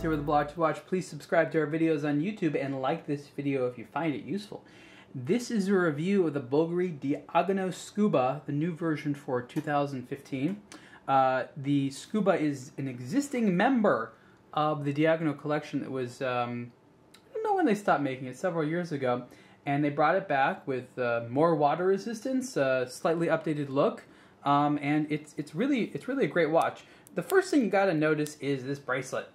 Adams here with aBlogtoWatch. Please subscribe to our videos on YouTube and like this video if you find it useful. This is a review of the Bulgari Diagono Scuba, the new version for 2015. The Scuba is an existing member of the Diagono collection that was, I don't know when they stopped making it, several years ago. And they brought it back with more water resistance, slightly updated look, and it's really a great watch. The first thing you got to notice is this bracelet.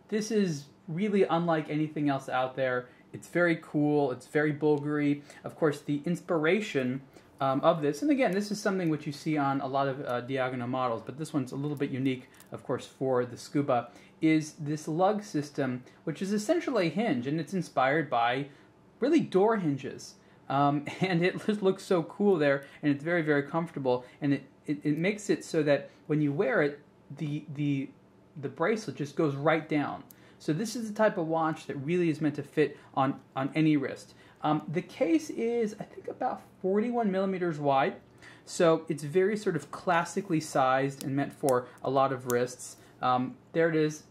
This is really unlike anything else out there. It's very cool. It's very Bulgari. Of course, the inspiration of this, and again, this is something which you see on a lot of Diagono models, but this one's a little bit unique, of course, for the Scuba, is this lug system, which is essentially a hinge, and it's inspired by really door hinges. And it just looks so cool there, and it's very, very comfortable, and it makes it so that when you wear it, the bracelet just goes right down. So this is the type of watch that really is meant to fit on any wrist. The case is, I think, about 41 millimeters wide, so it's very sort of classically sized and meant for a lot of wrists. There it is.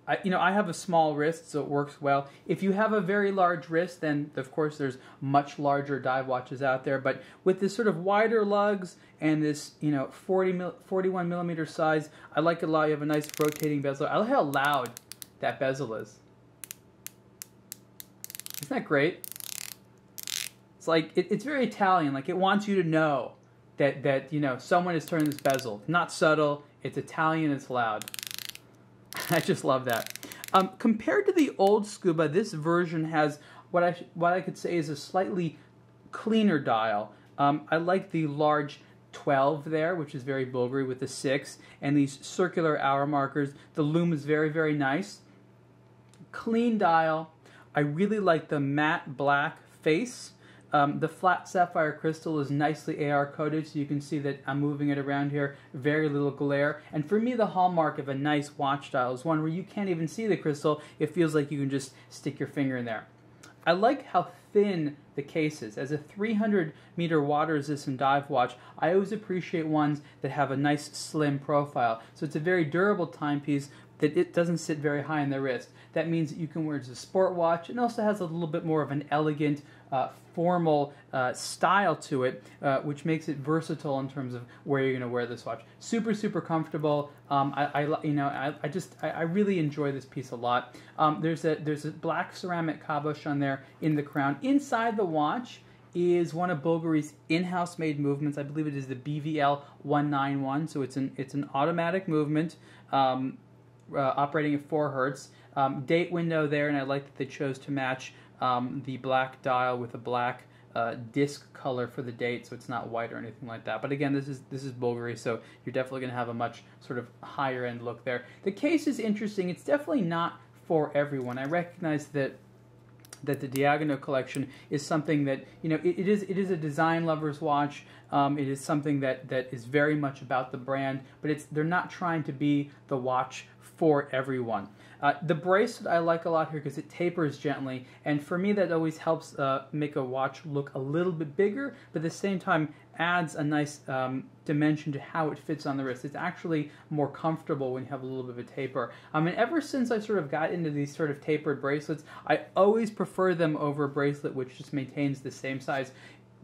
I have a small wrist, so it works well. If you have a very large wrist, then of course there's much larger dive watches out there. But with this sort of wider lugs and this 41 millimeter size, I like it a lot. You have a nice rotating bezel. I like how loud that bezel is. Isn't that great? It's like it's very Italian. Like it wants you to know that someone is turning this bezel. Not subtle. It's Italian. It's loud. I just love that. Compared to the old Scuba, this version has what I could say is a slightly cleaner dial. I like the large 12 there, which is very Bulgari, with the 6, and these circular hour markers. The lume is very, very nice. Clean dial. I really like the matte black face. The flat sapphire crystal is nicely AR coated, so you can see that I'm moving it around here, very little glare. And for me, the hallmark of a nice watch dial is one where you can't even see the crystal. It feels like you can just stick your finger in there. I like how thin the case is. As a 300-meter water-resistant dive watch, I always appreciate ones that have a nice slim profile. So it's a very durable timepiece that it doesn't sit very high in the wrist. That means that you can wear it as a sport watch. It also has a little bit more of an elegant, formal style to it, which makes it versatile in terms of where you're going to wear this watch. Super, super comfortable. I really enjoy this piece a lot. There's a black ceramic caboche on there in the crown. Inside the watch is one of Bulgari's in-house made movements. I believe it is the BVL 191. So it's an automatic movement. Operating at 4 hertz. Date window there, and I like that they chose to match the black dial with a black disc color for the date, so it's not white or anything like that. But again, this is Bulgari, so you're definitely going to have a much sort of higher end look there. The case is interesting. It's definitely not for everyone. I recognize that the Diagono collection is something that, it is a design lover's watch. It is something that is very much about the brand, but they're not trying to be the watch for everyone. The bracelet I like a lot here because it tapers gently, and for me that always helps make a watch look a little bit bigger, but at the same time adds a nice dimension to how it fits on the wrist. It's actually more comfortable when you have a little bit of a taper. And ever since I sort of got into these sort of tapered bracelets, I always prefer them over a bracelet which just maintains the same size.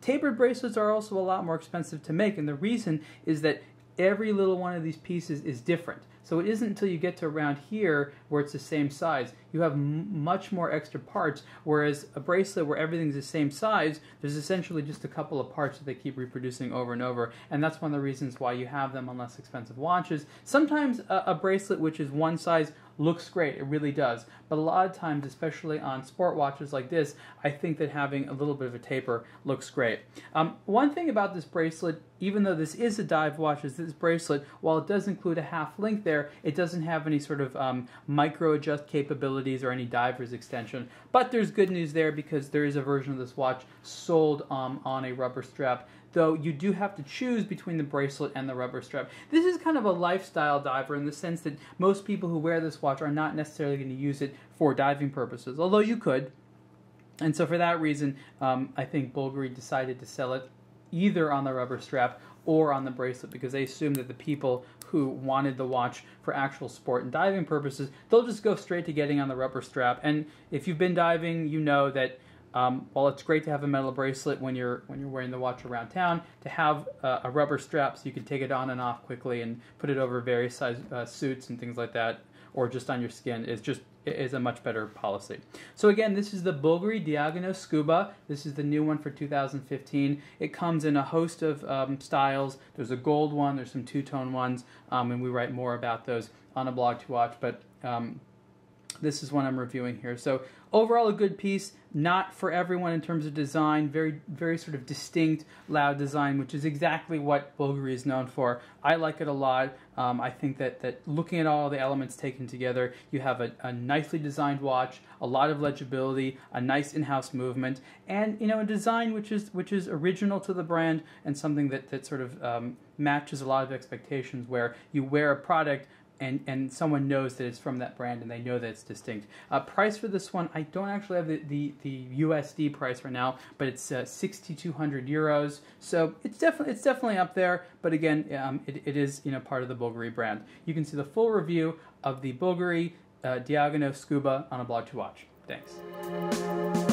Tapered bracelets are also a lot more expensive to make, and the reason is that every little one of these pieces is different. So it isn't until you get to around here where it's the same size. You have much more extra parts, whereas a bracelet where everything's the same size, there's essentially just a couple of parts that they keep reproducing over and over, and that's one of the reasons why you have them on less expensive watches. Sometimes a bracelet which is one size looks great, it really does, but a lot of times, especially on sport watches like this, I think that having a little bit of a taper looks great. One thing about this bracelet, even though this is a dive watch, is this bracelet, while it does include a half link there, it doesn't have any sort of micro adjust capabilities or any diver's extension. But there's good news there because there is a version of this watch sold on a rubber strap, though you do have to choose between the bracelet and the rubber strap. This is kind of a lifestyle diver in the sense that most people who wear this watch are not necessarily going to use it for diving purposes, although you could. And so for that reason, I think Bulgari decided to sell it either on the rubber strap or on the bracelet, because they assume that the people who wanted the watch for actual sport and diving purposes, they'll just go straight to getting on the rubber strap. And if you've been diving, you know that while it's great to have a metal bracelet when you're wearing the watch around town, to have a rubber strap so you can take it on and off quickly and put it over various size suits and things like that, or just on your skin, is a much better policy. So again, this is the Bulgari Diagono Scuba. This is the new one for 2015. It comes in a host of styles. There's a gold one, there's some two-tone ones, and we write more about those on aBlogtoWatch, but this is one I'm reviewing here. So overall, a good piece. Not for everyone in terms of design. Very, very sort of distinct, loud design, which is exactly what Bulgari is known for. I like it a lot. I think that looking at all the elements taken together, you have a nicely designed watch, a lot of legibility, a nice in-house movement, and a design which is original to the brand and something that sort of matches a lot of expectations, where you wear a product and someone knows that it's from that brand and they know that it's distinct. Price for this one, I don't actually have the USD price right now, but it's 6,200 euros. So it's definitely up there. But again, it is part of the Bulgari brand. You can see the full review of the Bulgari Diagono Scuba on aBlogtoWatch. Thanks.